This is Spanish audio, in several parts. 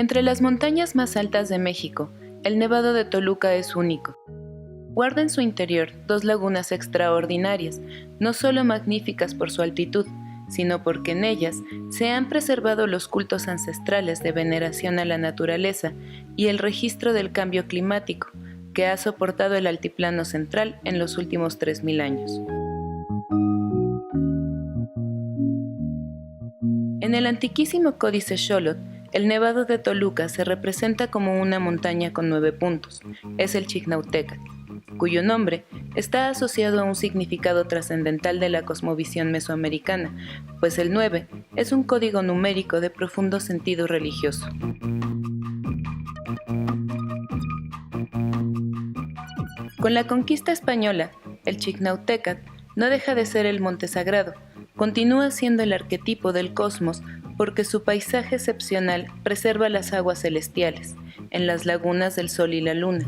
Entre las montañas más altas de México, el Nevado de Toluca es único. Guarda en su interior dos lagunas extraordinarias, no solo magníficas por su altitud, sino porque en ellas se han preservado los cultos ancestrales de veneración a la naturaleza y el registro del cambio climático que ha soportado el altiplano central en los últimos 3000 años. En el antiquísimo Códice Xolotl, el Nevado de Toluca se representa como una montaña con 9 puntos, es el Chignautecatl, cuyo nombre está asociado a un significado trascendental de la cosmovisión mesoamericana, pues el 9 es un código numérico de profundo sentido religioso. Con la conquista española, el Chignautecatl no deja de ser el monte sagrado, continúa siendo el arquetipo del cosmos porque su paisaje excepcional preserva las aguas celestiales, en las lagunas del Sol y la Luna.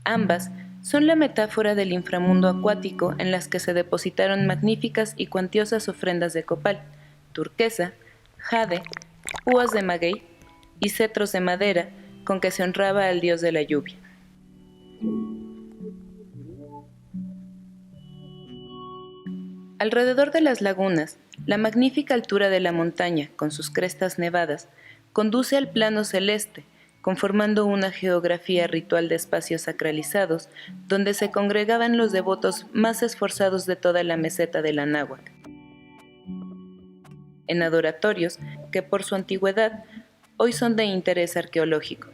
Ambas son la metáfora del inframundo acuático en las que se depositaron magníficas y cuantiosas ofrendas de copal, turquesa, jade, púas de maguey y cetros de madera con que se honraba al dios de la lluvia. Alrededor de las lagunas, la magnífica altura de la montaña, con sus crestas nevadas, conduce al plano celeste, conformando una geografía ritual de espacios sacralizados donde se congregaban los devotos más esforzados de toda la meseta del Anáhuac. En adoratorios que por su antigüedad hoy son de interés arqueológico.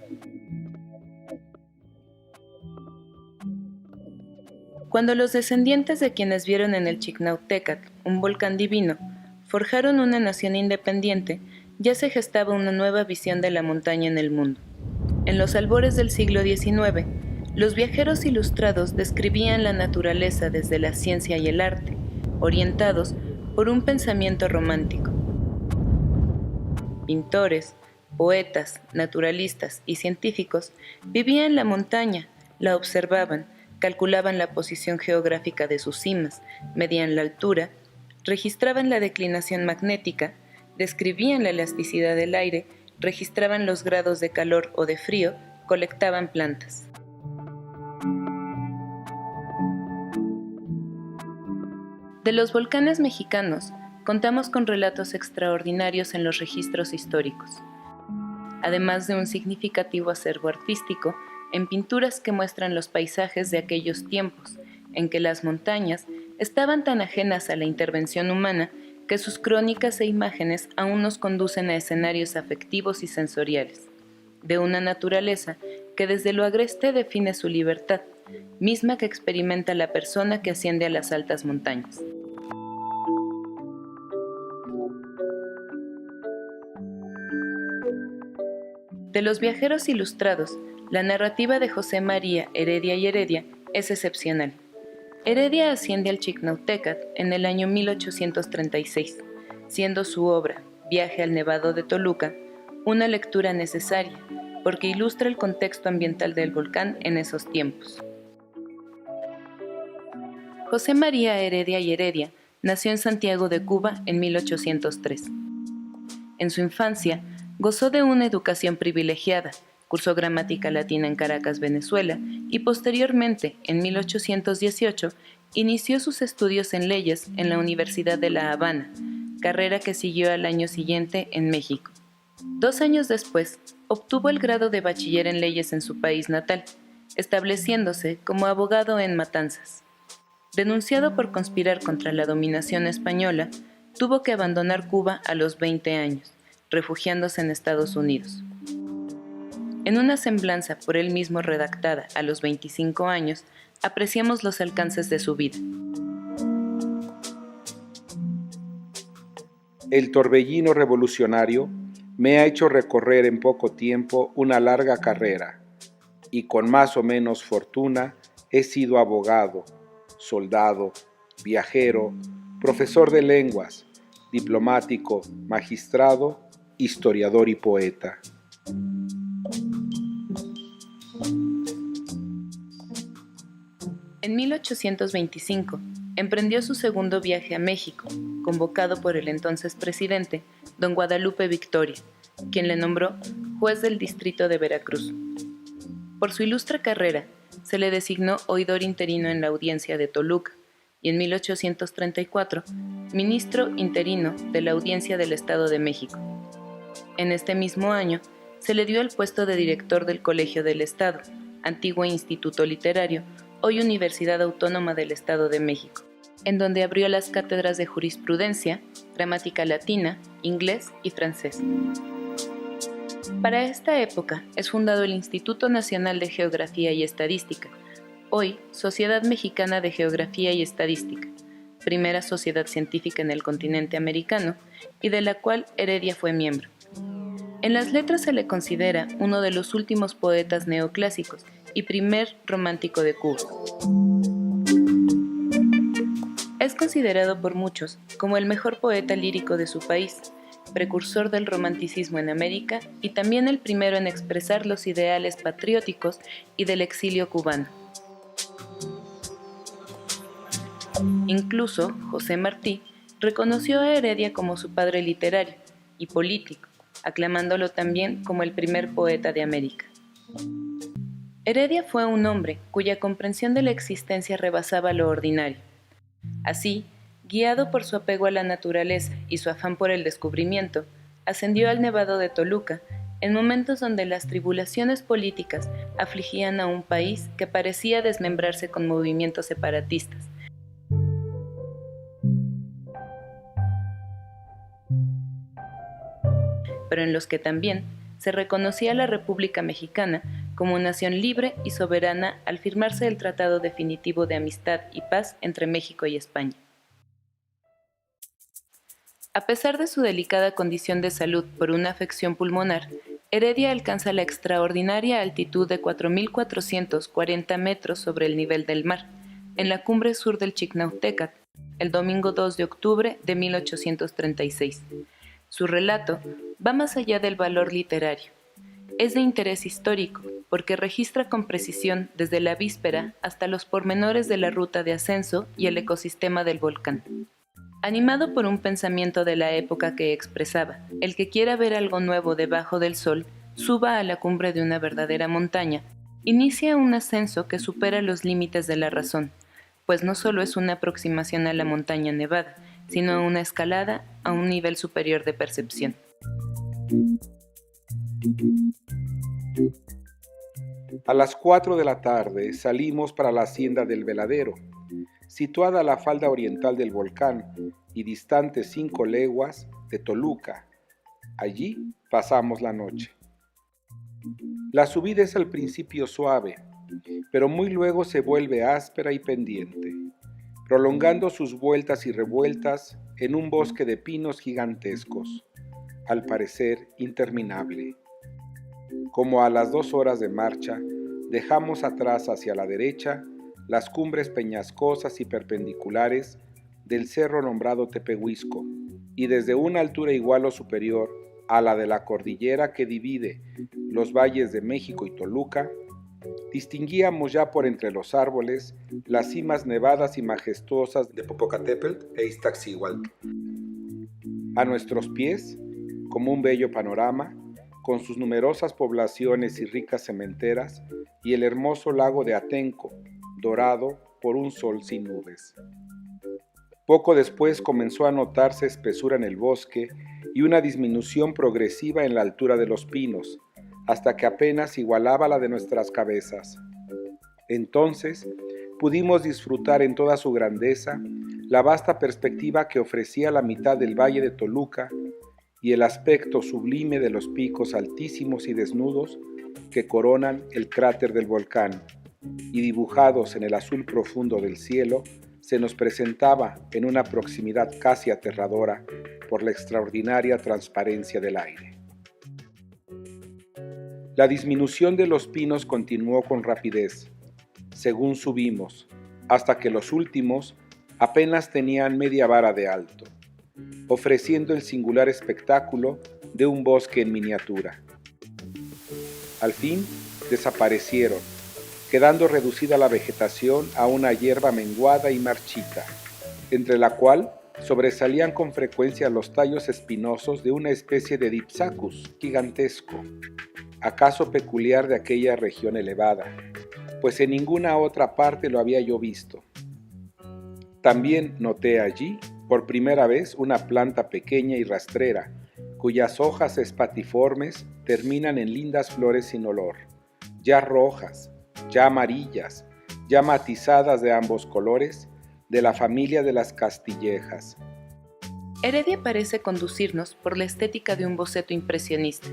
Cuando los descendientes de quienes vieron en el Chignautecatl un volcán divino forjaron una nación independiente, ya se gestaba una nueva visión de la montaña en el mundo. En los albores del siglo XIX, los viajeros ilustrados describían la naturaleza desde la ciencia y el arte, orientados por un pensamiento romántico. Pintores, poetas, naturalistas y científicos vivían la montaña, la observaban, calculaban la posición geográfica de sus cimas, medían la altura, registraban la declinación magnética, describían la elasticidad del aire, registraban los grados de calor o de frío, colectaban plantas. De los volcanes mexicanos, contamos con relatos extraordinarios en los registros históricos, además de un significativo acervo artístico en pinturas que muestran los paisajes de aquellos tiempos, en que las montañas estaban tan ajenas a la intervención humana que sus crónicas e imágenes aún nos conducen a escenarios afectivos y sensoriales, de una naturaleza que desde lo agreste define su libertad, misma que experimenta la persona que asciende a las altas montañas. De los viajeros ilustrados, la narrativa de José María Heredia y Heredia es excepcional. Heredia asciende al Chignautecatl en el año 1836, siendo su obra, Viaje al Nevado de Toluca, una lectura necesaria, porque ilustra el contexto ambiental del volcán en esos tiempos. José María Heredia y Heredia nació en Santiago de Cuba en 1803. En su infancia, gozó de una educación privilegiada, cursó gramática latina en Caracas, Venezuela, y posteriormente, en 1818, inició sus estudios en leyes en la Universidad de La Habana, carrera que siguió al año siguiente en México. 2 años después, obtuvo el grado de bachiller en leyes en su país natal, estableciéndose como abogado en Matanzas. Denunciado por conspirar contra la dominación española, tuvo que abandonar Cuba a los 20 años, refugiándose en Estados Unidos. En una semblanza por él mismo redactada a los 25 años, apreciamos los alcances de su vida. El torbellino revolucionario me ha hecho recorrer en poco tiempo una larga carrera, y con más o menos fortuna he sido abogado, soldado, viajero, profesor de lenguas, diplomático, magistrado, historiador y poeta. En 1825, emprendió su segundo viaje a México, convocado por el entonces presidente, don Guadalupe Victoria, quien le nombró juez del distrito de Veracruz. Por su ilustre carrera, se le designó oidor interino en la audiencia de Toluca y en 1834, ministro interino de la Audiencia del Estado de México. En este mismo año, se le dio el puesto de director del Colegio del Estado, antiguo Instituto Literario, hoy Universidad Autónoma del Estado de México, en donde abrió las cátedras de jurisprudencia, gramática latina, inglés y francés. Para esta época es fundado el Instituto Nacional de Geografía y Estadística, hoy Sociedad Mexicana de Geografía y Estadística, primera sociedad científica en el continente americano y de la cual Heredia fue miembro. En las letras se le considera uno de los últimos poetas neoclásicos y primer romántico de Cuba. Es considerado por muchos como el mejor poeta lírico de su país, precursor del romanticismo en América y también el primero en expresar los ideales patrióticos y del exilio cubano. Incluso José Martí reconoció a Heredia como su padre literario y político, aclamándolo también como el primer poeta de América. Heredia fue un hombre cuya comprensión de la existencia rebasaba lo ordinario. Así, guiado por su apego a la naturaleza y su afán por el descubrimiento, ascendió al Nevado de Toluca en momentos donde las tribulaciones políticas afligían a un país que parecía desmembrarse con movimientos separatistas. Pero en los que también se reconocía a la República Mexicana como nación libre y soberana al firmarse el Tratado Definitivo de Amistad y Paz entre México y España. A pesar de su delicada condición de salud por una afección pulmonar, Heredia alcanza la extraordinaria altitud de 4.440 metros sobre el nivel del mar, en la cumbre sur del Chignautecatl, el domingo 2 de octubre de 1836. Su relato va más allá del valor literario. Es de interés histórico, porque registra con precisión desde la víspera hasta los pormenores de la ruta de ascenso y el ecosistema del volcán. Animado por un pensamiento de la época que expresaba, el que quiera ver algo nuevo debajo del sol, suba a la cumbre de una verdadera montaña, inicia un ascenso que supera los límites de la razón, pues no solo es una aproximación a la montaña nevada, sino una escalada a un nivel superior de percepción. A las 4 de la tarde salimos para la hacienda del Veladero, situada a la falda oriental del volcán y distante 5 leguas de Toluca. Allí pasamos la noche. La subida es al principio suave, pero muy luego se vuelve áspera y pendiente, prolongando sus vueltas y revueltas en un bosque de pinos gigantescos, al parecer interminable. Como a las 2 horas de marcha, dejamos atrás hacia la derecha las cumbres peñascosas y perpendiculares del cerro nombrado Tepehuisco, y desde una altura igual o superior a la de la cordillera que divide los valles de México y Toluca, distinguíamos ya por entre los árboles las cimas nevadas y majestuosas de Popocatépetl e Iztaccíhuatl. A nuestros pies, como un bello panorama, con sus numerosas poblaciones y ricas cementeras, y el hermoso lago de Atenco, dorado por un sol sin nubes. Poco después comenzó a notarse espesura en el bosque y una disminución progresiva en la altura de los pinos, hasta que apenas igualaba la de nuestras cabezas. Entonces pudimos disfrutar en toda su grandeza la vasta perspectiva que ofrecía la mitad del valle de Toluca y el aspecto sublime de los picos altísimos y desnudos que coronan el cráter del volcán, y dibujados en el azul profundo del cielo, se nos presentaba en una proximidad casi aterradora por la extraordinaria transparencia del aire. La disminución de los pinos continuó con rapidez, según subimos, hasta que los últimos apenas tenían media vara de alto, ofreciendo el singular espectáculo de un bosque en miniatura. Al fin desaparecieron, quedando reducida la vegetación a una hierba menguada y marchita, entre la cual sobresalían con frecuencia los tallos espinosos de una especie de Dipsacus gigantesco, acaso peculiar de aquella región elevada, pues en ninguna otra parte lo había yo visto. También noté allí, por primera vez, una planta pequeña y rastrera, cuyas hojas espatiformes terminan en lindas flores sin olor, ya rojas, ya amarillas, ya matizadas de ambos colores, de la familia de las castillejas. Heredia parece conducirnos por la estética de un boceto impresionista.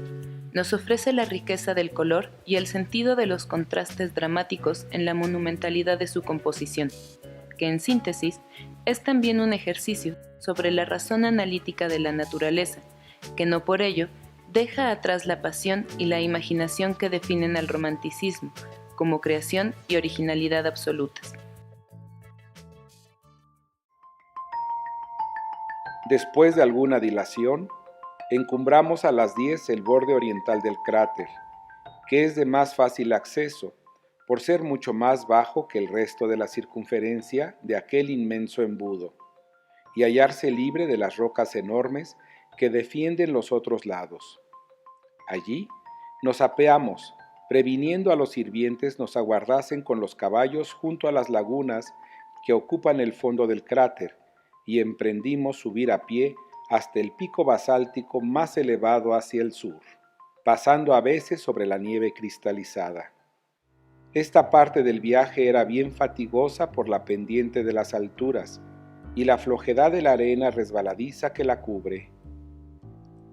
Nos ofrece la riqueza del color y el sentido de los contrastes dramáticos en la monumentalidad de su composición, que en síntesis es también un ejercicio sobre la razón analítica de la naturaleza, que no por ello deja atrás la pasión y la imaginación que definen al romanticismo como creación y originalidad absolutas. Después de alguna dilación, encumbramos a las 10 el borde oriental del cráter, que es de más fácil acceso, por ser mucho más bajo que el resto de la circunferencia de aquel inmenso embudo, y hallarse libre de las rocas enormes que defienden los otros lados. Allí nos apeamos, previniendo a los sirvientes nos aguardasen con los caballos junto a las lagunas que ocupan el fondo del cráter, y emprendimos subir a pie hasta el pico basáltico más elevado hacia el sur, pasando a veces sobre la nieve cristalizada. Esta parte del viaje era bien fatigosa por la pendiente de las alturas y la flojedad de la arena resbaladiza que la cubre.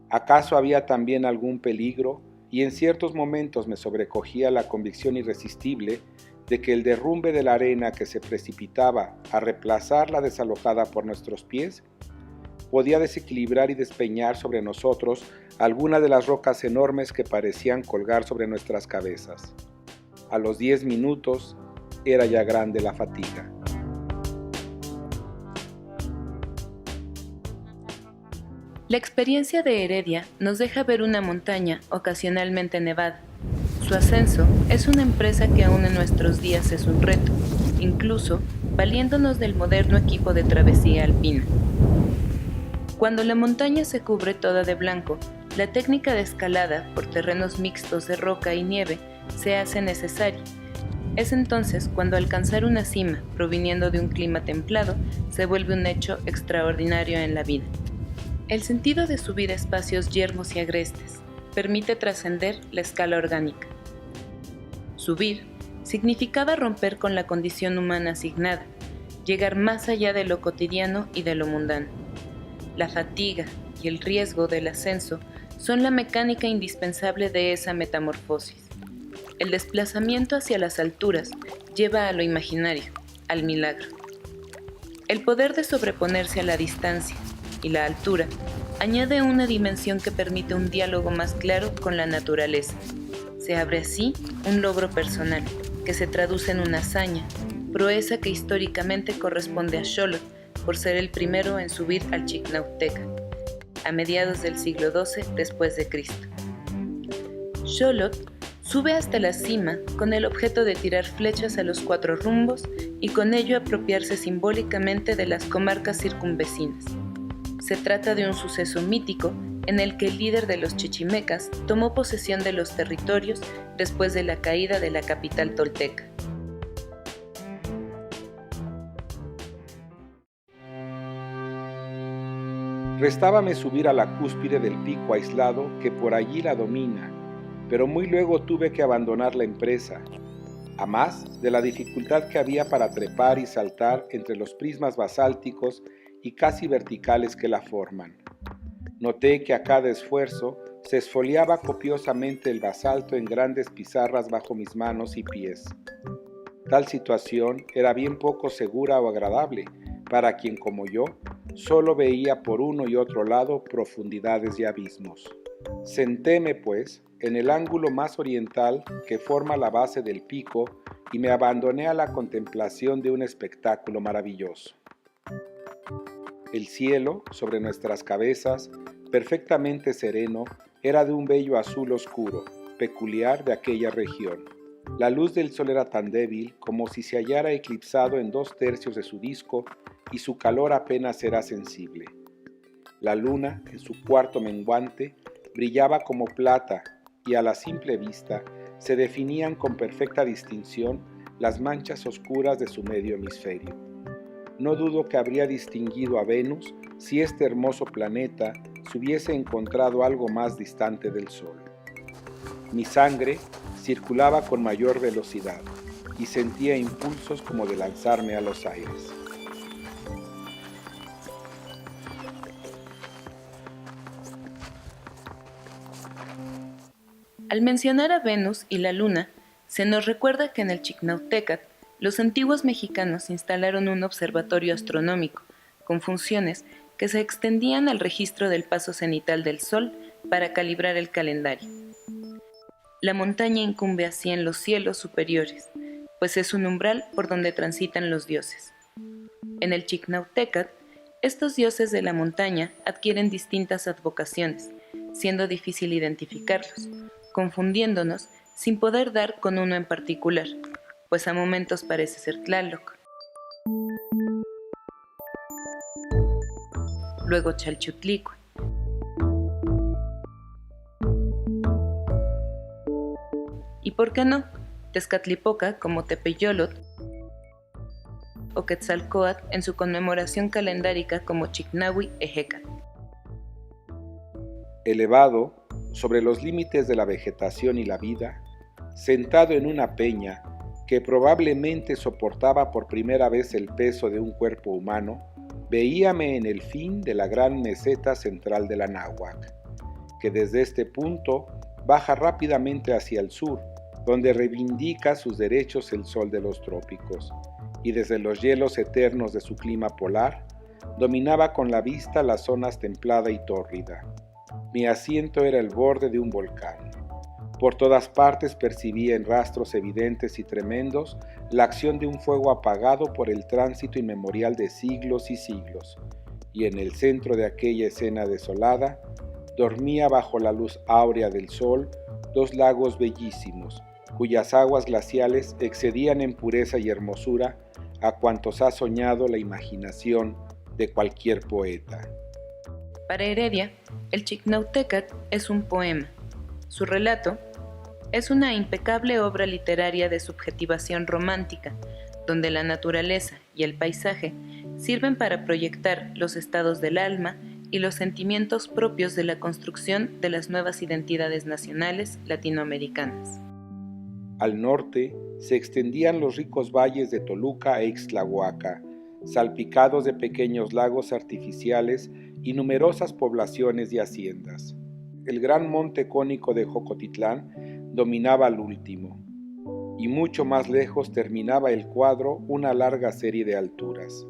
¿Acaso había también algún peligro? Y en ciertos momentos me sobrecogía la convicción irresistible de que el derrumbe de la arena que se precipitaba a reemplazar la desalojada por nuestros pies podía desequilibrar y despeñar sobre nosotros alguna de las rocas enormes que parecían colgar sobre nuestras cabezas. A los 10 minutos era ya grande la fatiga. La experiencia de Heredia nos deja ver una montaña ocasionalmente nevada. Su ascenso es una empresa que aún en nuestros días es un reto, incluso valiéndonos del moderno equipo de travesía alpina. Cuando la montaña se cubre toda de blanco, la técnica de escalada por terrenos mixtos de roca y nieve se hace necesaria. Es entonces cuando alcanzar una cima proviniendo de un clima templado se vuelve un hecho extraordinario en la vida. El sentido de subir espacios yermos y agrestes permite trascender la escala orgánica. Subir significaba romper con la condición humana asignada, llegar más allá de lo cotidiano y de lo mundano. La fatiga y el riesgo del ascenso son la mecánica indispensable de esa metamorfosis. El desplazamiento hacia las alturas lleva a lo imaginario, al milagro. El poder de sobreponerse a la distancia y la altura añade una dimensión que permite un diálogo más claro con la naturaleza. Se abre así un logro personal, que se traduce en una hazaña, proeza que históricamente corresponde a Xolotl por ser el primero en subir al Chignauteca, a mediados del siglo XII después de Cristo. Xolotl sube hasta la cima con el objeto de tirar flechas a los 4 rumbos y con ello apropiarse simbólicamente de las comarcas circunvecinas. Se trata de un suceso mítico en el que el líder de los chichimecas tomó posesión de los territorios después de la caída de la capital tolteca. Restábame subir a la cúspide del pico aislado que por allí la domina, pero muy luego tuve que abandonar la empresa, a más de la dificultad que había para trepar y saltar entre los prismas basálticos y casi verticales que la forman. Noté que a cada esfuerzo se esfoliaba copiosamente el basalto en grandes pizarras bajo mis manos y pies. Tal situación era bien poco segura o agradable para quien como yo solo veía por uno y otro lado profundidades y abismos. Sentéme, pues, en el ángulo más oriental que forma la base del pico y me abandoné a la contemplación de un espectáculo maravilloso. El cielo, sobre nuestras cabezas, perfectamente sereno, era de un bello azul oscuro, peculiar de aquella región. La luz del sol era tan débil como si se hallara eclipsado en 2/3 de su disco y su calor apenas era sensible. La luna, en su cuarto menguante, brillaba como plata y a la simple vista se definían con perfecta distinción las manchas oscuras de su medio hemisferio. No dudo que habría distinguido a Venus si este hermoso planeta se hubiese encontrado algo más distante del Sol. Mi sangre circulaba con mayor velocidad y sentía impulsos como de lanzarme a los aires. Al mencionar a Venus y la Luna, se nos recuerda que en el Chignautécat los antiguos mexicanos instalaron un observatorio astronómico con funciones que se extendían al registro del paso cenital del Sol para calibrar el calendario. La montaña incumbe así en los cielos superiores, pues es un umbral por donde transitan los dioses. En el Chignautécat, estos dioses de la montaña adquieren distintas advocaciones, siendo difícil identificarlos, confundiéndonos sin poder dar con uno en particular, pues a momentos parece ser Tlaloc, luego Chalchutlicue, y por qué no, Tezcatlipoca como Tepeyolotl, o Quetzalcóatl en su conmemoración calendárica como Chicnahui Ejecat. Elevado sobre los límites de la vegetación y la vida, sentado en una peña que probablemente soportaba por primera vez el peso de un cuerpo humano, veíame en el fin de la gran meseta central del Anáhuac, que desde este punto baja rápidamente hacia el sur, donde reivindica sus derechos el sol de los trópicos, y desde los hielos eternos de su clima polar, dominaba con la vista las zonas templada y tórrida. Mi asiento era el borde de un volcán. Por todas partes percibía en rastros evidentes y tremendos la acción de un fuego apagado por el tránsito inmemorial de siglos y siglos, y en el centro de aquella escena desolada, dormía bajo la luz áurea del sol dos lagos bellísimos, cuyas aguas glaciales excedían en pureza y hermosura a cuantos ha soñado la imaginación de cualquier poeta. Para Heredia, el Chignautécat es un poema. Su relato es una impecable obra literaria de subjetivación romántica, donde la naturaleza y el paisaje sirven para proyectar los estados del alma y los sentimientos propios de la construcción de las nuevas identidades nacionales latinoamericanas. Al norte se extendían los ricos valles de Toluca e Ixtlahuaca, salpicados de pequeños lagos artificiales y numerosas poblaciones y haciendas. El gran monte cónico de Jocotitlán dominaba al último, y mucho más lejos terminaba el cuadro una larga serie de alturas.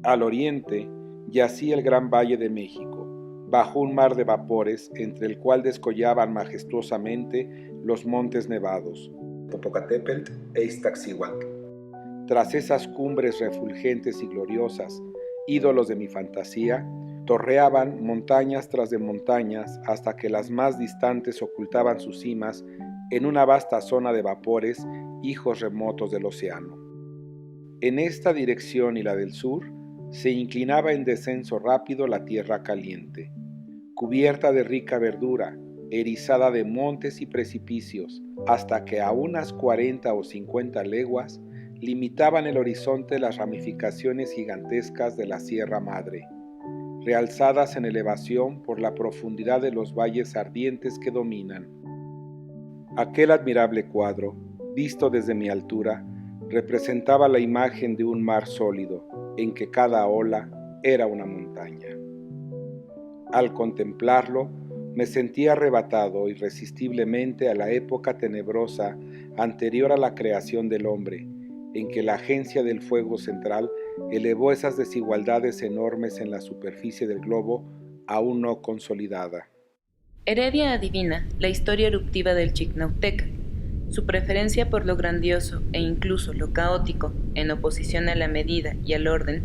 Al oriente yacía el gran Valle de México, bajo un mar de vapores entre el cual descollaban majestuosamente los montes nevados, Popocatépetl e Iztaccíhuatl. Tras esas cumbres refulgentes y gloriosas, ídolos de mi fantasía, torreaban montañas tras de montañas hasta que las más distantes ocultaban sus cimas en una vasta zona de vapores, hijos remotos del océano. En esta dirección y la del sur, se inclinaba en descenso rápido la tierra caliente, cubierta de rica verdura, erizada de montes y precipicios, hasta que a unas 40 o 50 leguas limitaban el horizonte las ramificaciones gigantescas de la Sierra Madre, realzadas en elevación por la profundidad de los valles ardientes que dominan. Aquel admirable cuadro, visto desde mi altura, representaba la imagen de un mar sólido, en que cada ola era una montaña. Al contemplarlo, me sentí arrebatado irresistiblemente a la época tenebrosa anterior a la creación del hombre, en que la agencia del fuego central elevó esas desigualdades enormes en la superficie del globo aún no consolidada. Heredia adivina la historia eruptiva del Chignautécat, su preferencia por lo grandioso e incluso lo caótico, en oposición a la medida y al orden,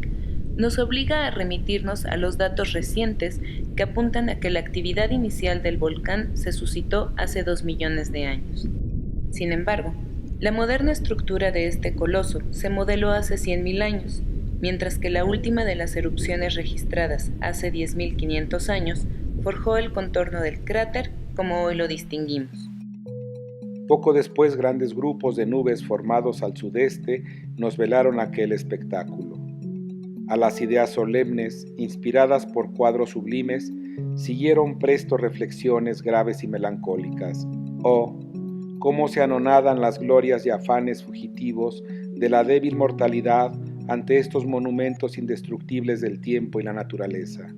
nos obliga a remitirnos a los datos recientes que apuntan a que la actividad inicial del volcán se suscitó hace 2 millones de años. Sin embargo, la moderna estructura de este coloso se modeló hace 100.000 años, mientras que la última de las erupciones registradas hace 10.500 años forjó el contorno del cráter como hoy lo distinguimos. Poco después, grandes grupos de nubes formados al sudeste nos velaron aquel espectáculo. A las ideas solemnes, inspiradas por cuadros sublimes, siguieron presto reflexiones graves y melancólicas. Oh, cómo se anonadan las glorias y afanes fugitivos de la débil mortalidad ante estos monumentos indestructibles del tiempo y la naturaleza.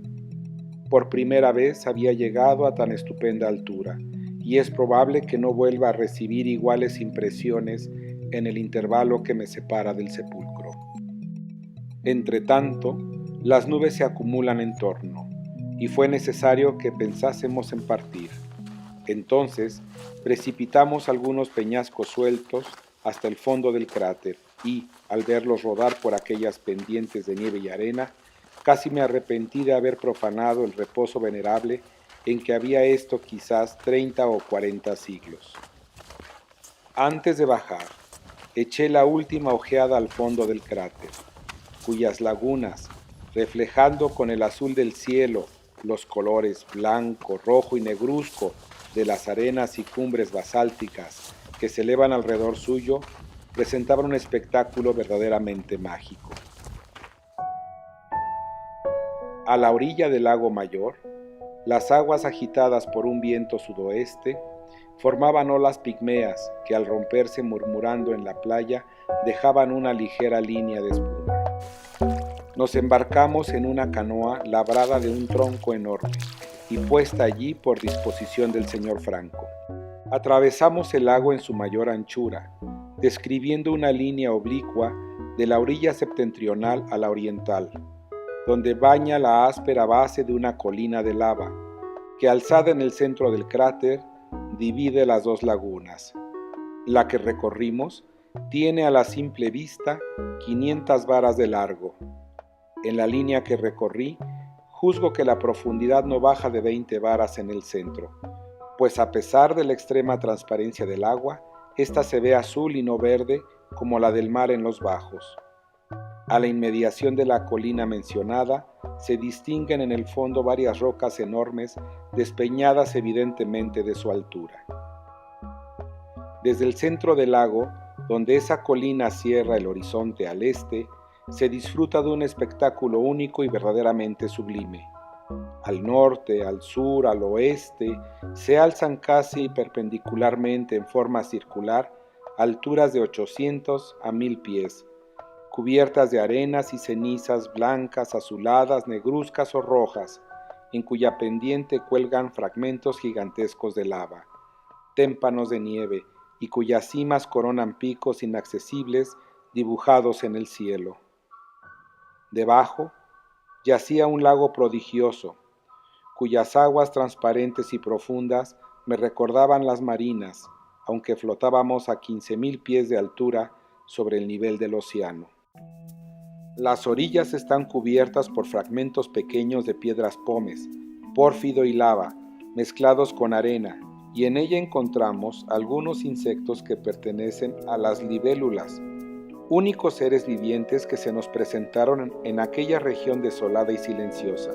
Por primera vez había llegado a tan estupenda altura, y es probable que no vuelva a recibir iguales impresiones en el intervalo que me separa del sepulcro. Entretanto, las nubes se acumulan en torno, y fue necesario que pensásemos en partir. Entonces, precipitamos algunos peñascos sueltos hasta el fondo del cráter, y, al verlos rodar por aquellas pendientes de nieve y arena, casi me arrepentí de haber profanado el reposo venerable en que había esto quizás 30 o 40 siglos. Antes de bajar, eché la última ojeada al fondo del cráter, cuyas lagunas, reflejando con el azul del cielo los colores blanco, rojo y negruzco de las arenas y cumbres basálticas que se elevan alrededor suyo, presentaban un espectáculo verdaderamente mágico. A la orilla del lago mayor, las aguas agitadas por un viento sudoeste formaban olas pigmeas que al romperse murmurando en la playa dejaban una ligera línea de espuma. Nos embarcamos en una canoa labrada de un tronco enorme y puesta allí por disposición del señor Franco. Atravesamos el lago en su mayor anchura, describiendo una línea oblicua de la orilla septentrional a la oriental, donde baña la áspera base de una colina de lava, que alzada en el centro del cráter, divide las dos lagunas. La que recorrimos tiene a la simple vista 500 varas de largo. En la línea que recorrí, juzgo que la profundidad no baja de 20 varas en el centro, pues a pesar de la extrema transparencia del agua, ésta se ve azul y no verde como la del mar en los bajos. A la inmediación de la colina mencionada, se distinguen en el fondo varias rocas enormes, despeñadas evidentemente de su altura. Desde el centro del lago, donde esa colina cierra el horizonte al este, se disfruta de un espectáculo único y verdaderamente sublime. Al norte, al sur, al oeste, se alzan casi perpendicularmente en forma circular alturas de 800 a 1000 pies, cubiertas de arenas y cenizas blancas, azuladas, negruzcas o rojas, en cuya pendiente cuelgan fragmentos gigantescos de lava, témpanos de nieve, y cuyas cimas coronan picos inaccesibles dibujados en el cielo. Debajo yacía un lago prodigioso, cuyas aguas transparentes y profundas me recordaban las marinas, aunque flotábamos a 15.000 pies de altura sobre el nivel del océano. Las orillas están cubiertas por fragmentos pequeños de piedras pómez, pórfido y lava, mezclados con arena, y en ella encontramos algunos insectos que pertenecen a las libélulas, únicos seres vivientes que se nos presentaron en aquella región desolada y silenciosa.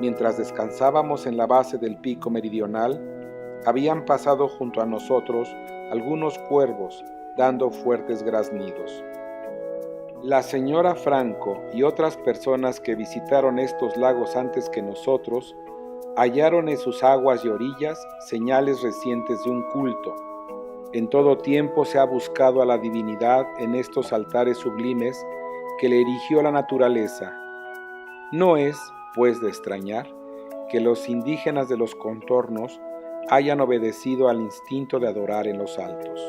Mientras descansábamos en la base del pico meridional, habían pasado junto a nosotros algunos cuervos, dando fuertes graznidos. La señora Franco y otras personas que visitaron estos lagos antes que nosotros hallaron en sus aguas y orillas señales recientes de un culto. En todo tiempo se ha buscado a la divinidad en estos altares sublimes que le erigió la naturaleza. No es, pues, de extrañar que los indígenas de los contornos hayan obedecido al instinto de adorar en los altos.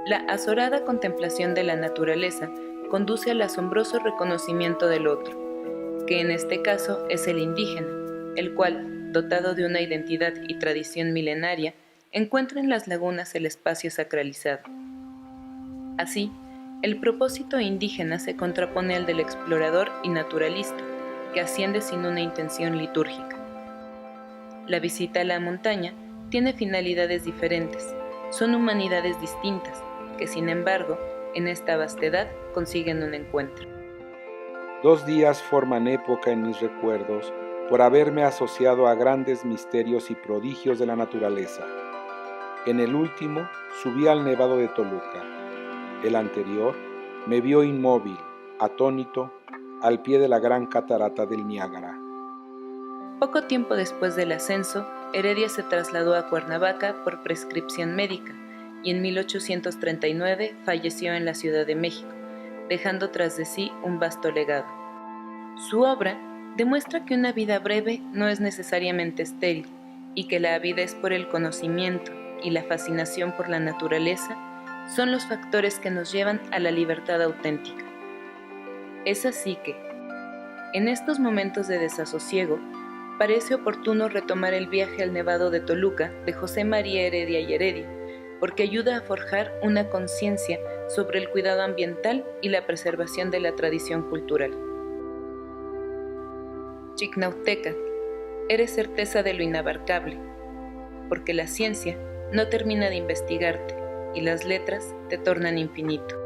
La azorada contemplación de la naturaleza conduce al asombroso reconocimiento del otro, que en este caso es el indígena, el cual, dotado de una identidad y tradición milenaria, encuentra en las lagunas el espacio sacralizado. Así, el propósito indígena se contrapone al del explorador y naturalista, que asciende sin una intención litúrgica. La visita a la montaña tiene finalidades diferentes, son humanidades distintas, que sin embargo en esta vastedad consiguen un encuentro. 2 días forman época en mis recuerdos por haberme asociado a grandes misterios y prodigios de la naturaleza. En el último subí al Nevado de Toluca. El anterior me vio inmóvil, atónito, al pie de la gran catarata del Niágara. Poco tiempo después del ascenso, Heredia se trasladó a Cuernavaca por prescripción médica y en 1839 falleció en la Ciudad de México, dejando tras de sí un vasto legado. Su obra demuestra que una vida breve no es necesariamente estéril y que la avidez por el conocimiento y la fascinación por la naturaleza son los factores que nos llevan a la libertad auténtica. Es así que, en estos momentos de desasosiego, parece oportuno retomar el viaje al Nevado de Toluca de José María Heredia y Heredia, porque ayuda a forjar una conciencia sobre el cuidado ambiental y la preservación de la tradición cultural. Chicnautecatl, eres certeza de lo inabarcable, porque la ciencia no termina de investigarte y las letras te tornan infinito.